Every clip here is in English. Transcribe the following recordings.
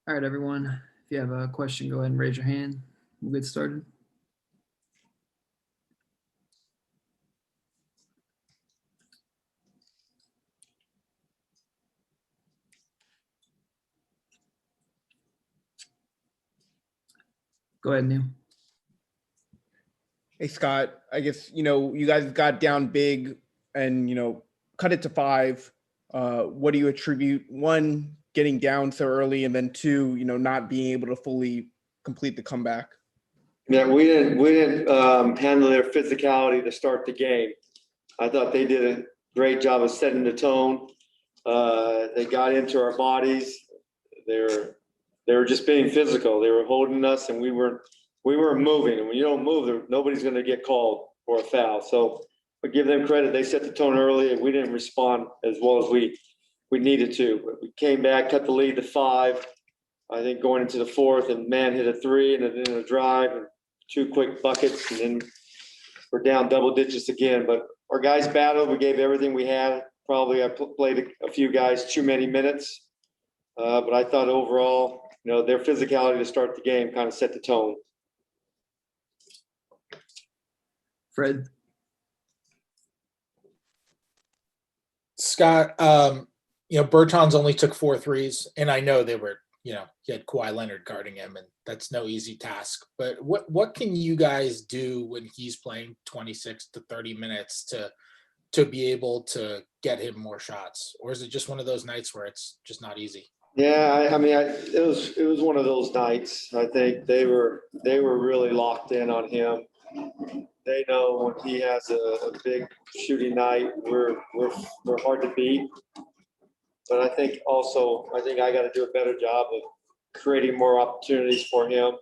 All right, everyone. If you have a question, go ahead and raise your hand. We'll get started. Go ahead, Neil. Hey, Scott, I guess, you guys got down big and, cut it to 5. What do you attribute, one, getting down so early, and then two, not being able to fully complete the comeback? Yeah, we didn't handle their physicality to start the game. I thought they did a great job of setting the tone. They got into our bodies. They were just being physical. They were holding us, and we weren't moving. And when you don't move, nobody's going to get called for a foul. So we give them credit. They set the tone early, and we didn't respond as well as we needed to. But we came back, cut the lead to 5. I think going into the 4th, and man hit a 3 and then a drive and 2 quick buckets, and then we're down double digits again. But our guys battled. We gave everything we had. Probably I played a few guys too many minutes, but I thought overall, their physicality to start the game kind of set the tone. Fred. Scott, Bertans only took 4 threes, and I know they were, he had Kawhi Leonard guarding him, and that's no easy task. But what can you guys do when he's playing 26 to 30 minutes to be able to get him more shots? Or is it just one of those nights where it's just not easy? Yeah, it was one of those nights. I think they were really locked in on him. They know when he has a big shooting night, we're hard to beat. But I think I got to do a better job of creating more opportunities for him.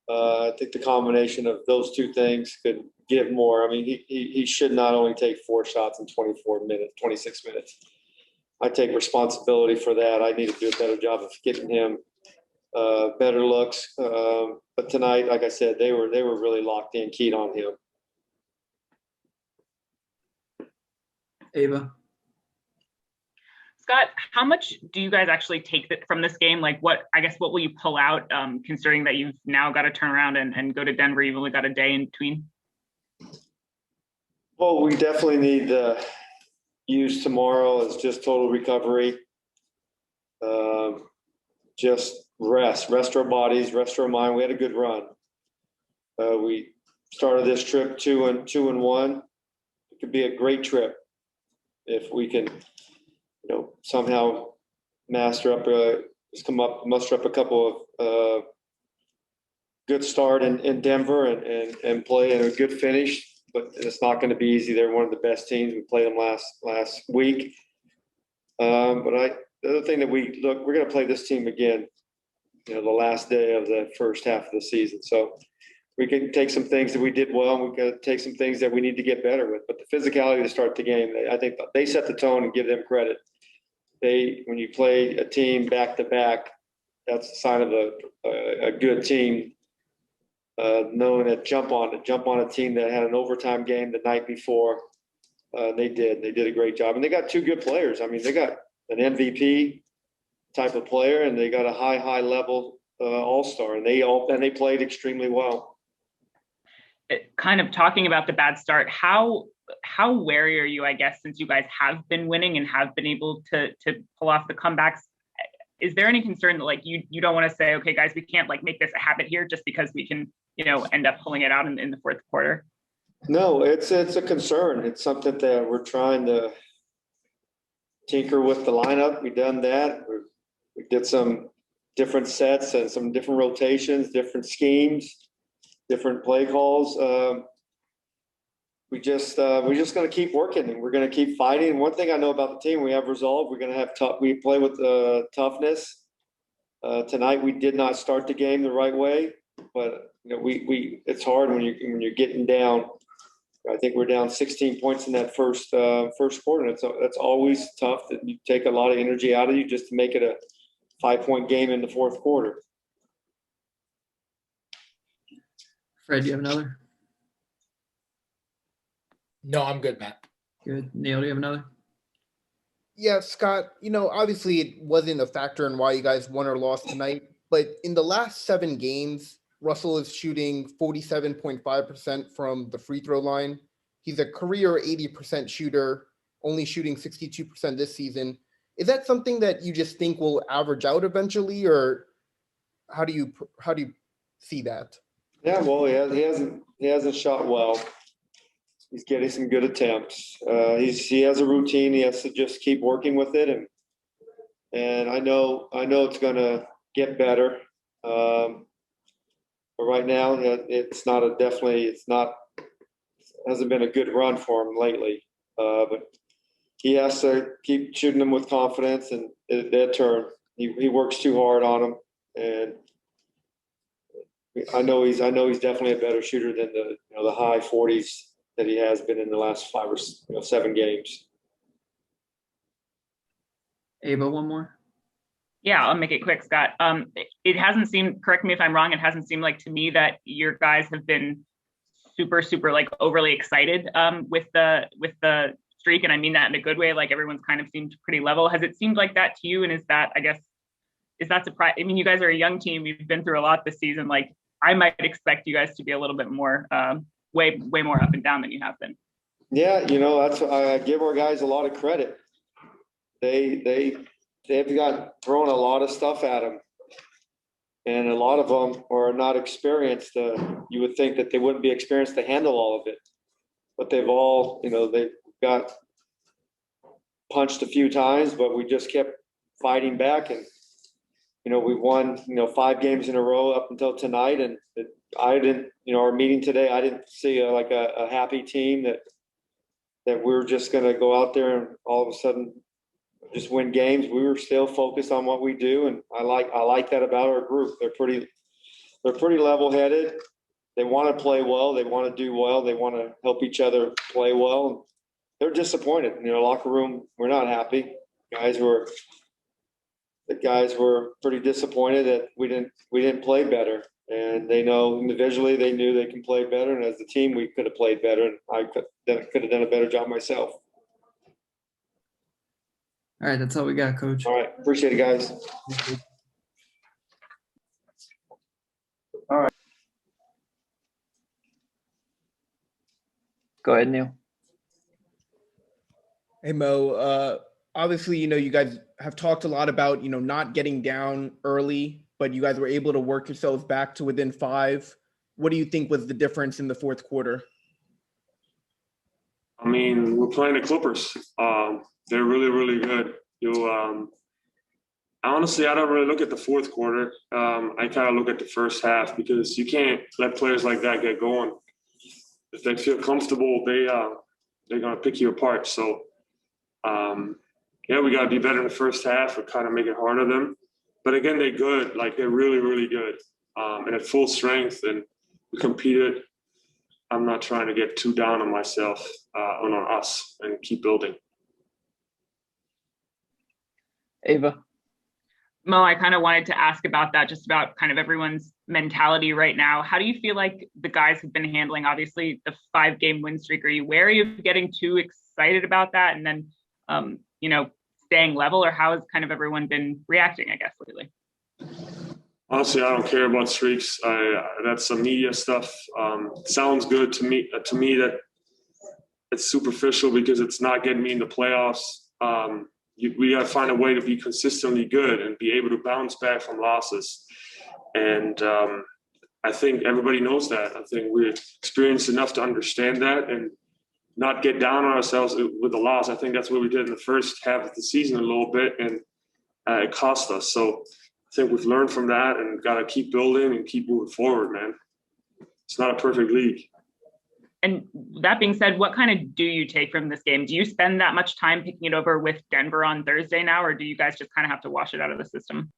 I think the combination of those two things could give more. He should not only take 4 shots in 26 minutes. I take responsibility for that. I need to do a better job of getting him better looks. But tonight, like I said, they were really locked in, keyed on him. Ava. Scott, how much do you guys actually take from this game? Like what will you pull out, considering that you've now got to turn around and go to Denver? You've only got a day in between. Well, we definitely need to use tomorrow as just total recovery. Just rest our bodies, rest our mind. We had a good run. We started this trip 2-1. It could be a great trip if we can, somehow muster up a couple of good start in Denver and play in a good finish. But it's not going to be easy. They're one of the best teams. We played them last week. But the other thing that we're going to play this team again, the last day of the first half of the season. So we can take some things that we did well, and we got to take some things that we need to get better with. But the physicality to start the game, I think they set the tone, and give them credit. When you play a team back to back, that's a sign of a good team. Knowing that jump on a team that had an overtime game the night before, they did a great job, and they got 2 good players. They got an MVP type of player, and they got a high level all-star, and they played extremely well. Kind of talking about the bad start, how wary are you, I guess, since you guys have been winning and have been able to pull off the comebacks? Is there any concern that you don't want to say, okay, guys, we can't make this a habit here just because we can, end up pulling it out in the 4th quarter? No, it's a concern. It's something that we're trying to tinker with the lineup. We've done that. We did some different sets and some different rotations, different schemes, different play calls. We're just going to keep working, and we're going to keep fighting. And one thing I know about the team, we have resolve. We're going to have we play with toughness. Tonight we did not start the game the right way, but it's hard when you're getting down. I think we're down 16 points in that first quarter. And that's always tough. That you take a lot of energy out of you just to make it a 5-point game in the 4th quarter. Fred, do you have another? No, I'm good, Matt. Good. Neil, do you have another? Yeah, Scott, obviously it wasn't a factor in why you guys won or lost tonight, but in the last 7 games, Russell is shooting 47.5% from the free throw line. He's a career 80% shooter, only shooting 62% this season. Is that something that you just think will average out eventually, or how do you see that? Yeah, well, he hasn't shot well. He's getting some good attempts. He has a routine. He has to just keep working with it, and I know it's going to get better. But right now, it's not hasn't been a good run for him lately. But he has to keep shooting them with confidence, and that turn. He works too hard on them, and I know he's definitely a better shooter than the high 40s that he has been in the last 5 or 7 games. Ava, one more. Yeah, I'll make it quick, Scott. It hasn't seemed, correct me if I'm wrong, it hasn't seemed like to me that your guys have been super, super like overly excited with the streak. And I mean that in a good way, like everyone's kind of seemed pretty level. Has it seemed like that to you? And is that surprise? I mean, you guys are a young team. You've been through a lot this season. Like I might expect you guys to be a little bit more, way more up and down than you have been. Yeah, that's I give our guys a lot of credit. They've got thrown a lot of stuff at them, and a lot of them are not experienced. You would think that they wouldn't be experienced to handle all of it, but they've all, they've got punched a few times, but we just kept fighting back, and we won 5 games in a row up until tonight, and I didn't, our meeting today, I didn't see a happy team that we're just going to go out there and all of a sudden just win games. We were still focused on what we do, and I like that about our group. They're pretty level-headed. They want to play well. They want to do well. They want to help each other play well. They're disappointed. Locker room, we're not happy. The guys were pretty disappointed that we didn't play better, and they know individually they knew they can play better, and as a team we could have played better, and I could have done a better job myself. All right, that's all we got, Coach. All right, appreciate it, guys. All right. Go ahead, Neil. Hey, Mo. Obviously, you guys have talked a lot about, not getting down early, but you guys were able to work yourselves back to within 5. What do you think was the difference in the fourth quarter? I mean, we're playing the Clippers. They're really, really good. Honestly, I don't really look at the fourth quarter. I kind of look at the first half because you can't let players like that get going. If they feel comfortable, they're going to pick you apart. So, we got to be better in the first half or kind of make it hard on them. But again, they're good. Like, they're really, really good. And at full strength, and we competed. I'm not trying to get too down on myself, on us, and keep building. Ava. Mo, I kind of wanted to ask about that, just about kind of everyone's mentality right now. How do you feel like the guys have been handling, obviously, the 5-game win streak? Are you wary of getting too excited about that and then, staying level, or how has kind of everyone been reacting, I guess, lately? Honestly, I don't care about streaks. That's some media stuff. Sounds good to me that it's superficial because it's not getting me in the playoffs. We got to find a way to be consistently good and be able to bounce back from losses. And I think everybody knows that. I think we're experienced enough to understand that and not get down on ourselves with the loss. I think that's what we did in the first half of the season a little bit, and it cost us. So I think we've learned from that and got to keep building and keep moving forward, man. It's not a perfect league. And that being said, what kind of do you take from this game? Do you spend that much time picking it over with Denver on Thursday now, or do you guys just kind of have to wash it out of the system?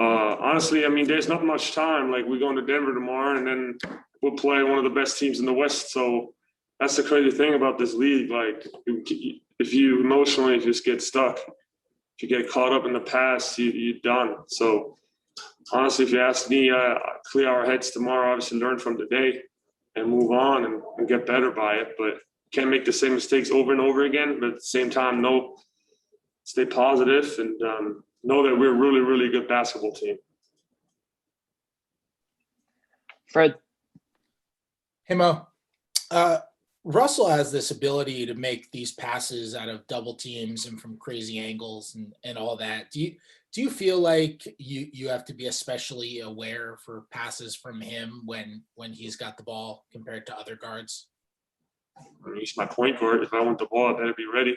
Honestly, I mean, there's not much time. Like, we're going to Denver tomorrow, and then we'll play one of the best teams in the West. So that's the crazy thing about this league. Like, if you emotionally just get stuck, if you get caught up in the past, you're done. So honestly, if you ask me, clear our heads tomorrow, obviously learn from today and move on and get better by it. But can't make the same mistakes over and over again, but at the same time, stay positive and know that we're a really, really good basketball team. Fred. Hey, Mo. Russell has this ability to make these passes out of double teams and from crazy angles and all that. Do you feel like you have to be especially aware for passes from him when he's got the ball compared to other guards? He's my point guard. If I want the ball, I better be ready.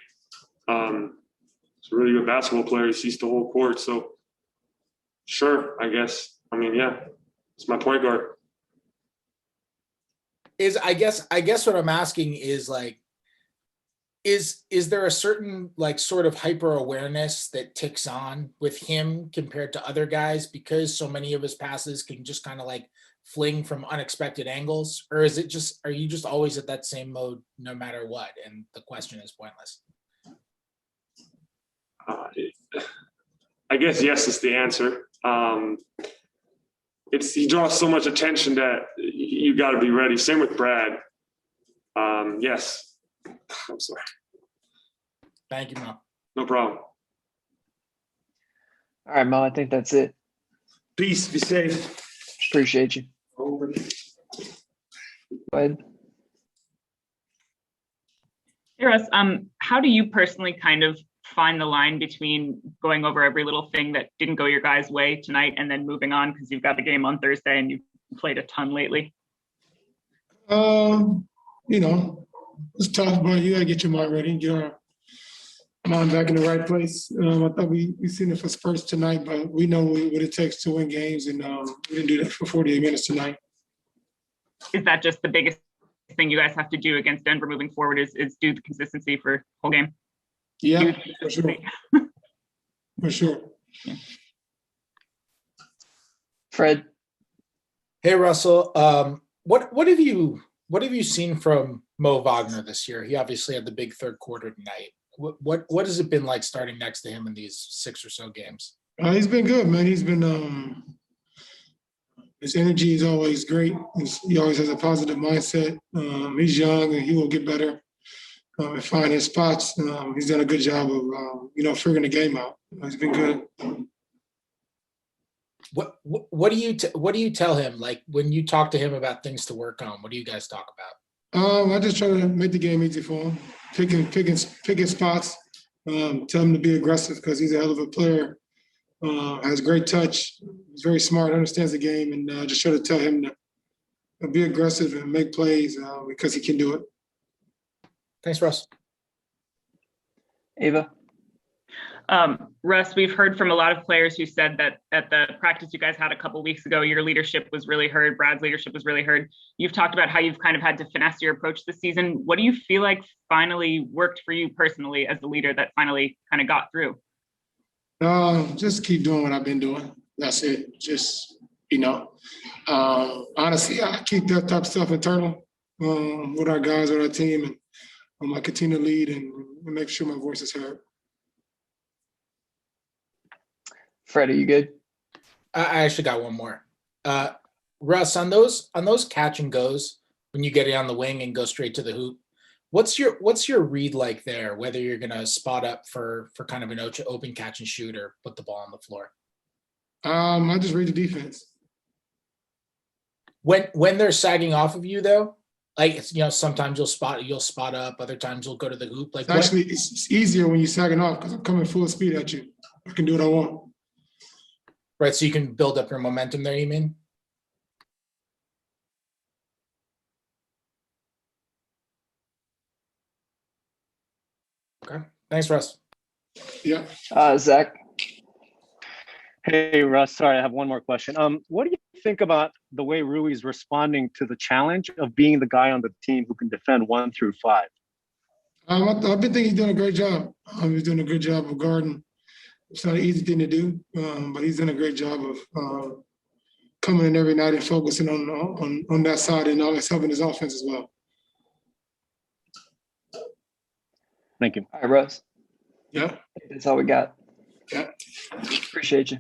He's a really good basketball player. He sees the whole court. So, sure, I guess. I mean, yeah, it's my point guard. I guess what I'm asking is like, is there a certain like sort of hyper awareness that ticks on with him compared to other guys because so many of his passes can just kind of like fling from unexpected angles, or are you just always at that same mode no matter what, and the question is pointless? I guess yes is the answer. He draws so much attention that you got to be ready. Same with Brad. Yes. I'm sorry. Thank you, Mo. No problem. All right, Mo, I think that's it. Peace. Be safe. Appreciate you. Over. Go ahead. Hey, Russ, how do you personally kind of find the line between going over every little thing that didn't go your guys' way tonight and then moving on because you've got a game on Thursday and you've played a ton lately? It's tough, but you gotta get your mind ready, get our mind back in the right place. I thought we seen it for Spurs tonight, but we know what it takes to win games, and we didn't do that for 48 minutes tonight. Is that just the biggest thing you guys have to do against Denver moving forward is do the consistency for whole game? Yeah, for sure. For sure. Yeah. Fred. Hey, Russell. What have you seen from Moe Wagner this year? He obviously had the big third quarter tonight. What has it been like starting next to him in these 6 or so games? He's been good, man. He's been his energy is always great. He always has a positive mindset. He's young and he will get better and find his spots. He's done a good job of figuring the game out. He's been good. What do you tell him, like when you talk to him about things to work on? What do you guys talk about? I just try to make the game easy for him, picking spots, tell him to be aggressive because he's a hell of a player, has great touch, he's very smart, understands the game, and just try to tell him to be aggressive and make plays because he can do it. Thanks, Russ. Ava. Russ, we've heard from a lot of players who said that at the practice you guys had a couple weeks ago, your leadership was really heard. Brad's leadership was really heard. You've talked about how you've kind of had to finesse your approach this season. What do you feel like finally worked for you personally as a leader that finally kind of got through? Just keep doing what I've been doing. That's it. Just, honestly, I keep that type of stuff internal with our guys, with our team, and I continue to lead and make sure my voice is heard. Fred, are you good? I actually got one more. Russ, on those catch and goes, when you get it on the wing and go straight to the hoop, what's your read like there? Whether you're gonna spot up for kind of an open catch and shoot or put the ball on the floor? I just read the defense. When they're sagging off of you though, like sometimes you'll spot up, other times you'll go to the hoop. Like it's easier when you're sagging off because I'm coming full speed at you. I can do what I want. Right, so you can build up your momentum there, you mean? Okay, thanks, Russ. Yeah. Zach. Hey, Russ, sorry, I have one more question. What do you think about the way Rui's responding to the challenge of being the guy on the team who can defend 1 through 5? I've been thinking he's doing a great job. He's doing a good job of guarding. It's not an easy thing to do, but he's done a great job of coming in every night and focusing on that side, and always helping his offense as well. Thank you. All right, Russ. Yeah. That's all we got. Yeah. Appreciate you.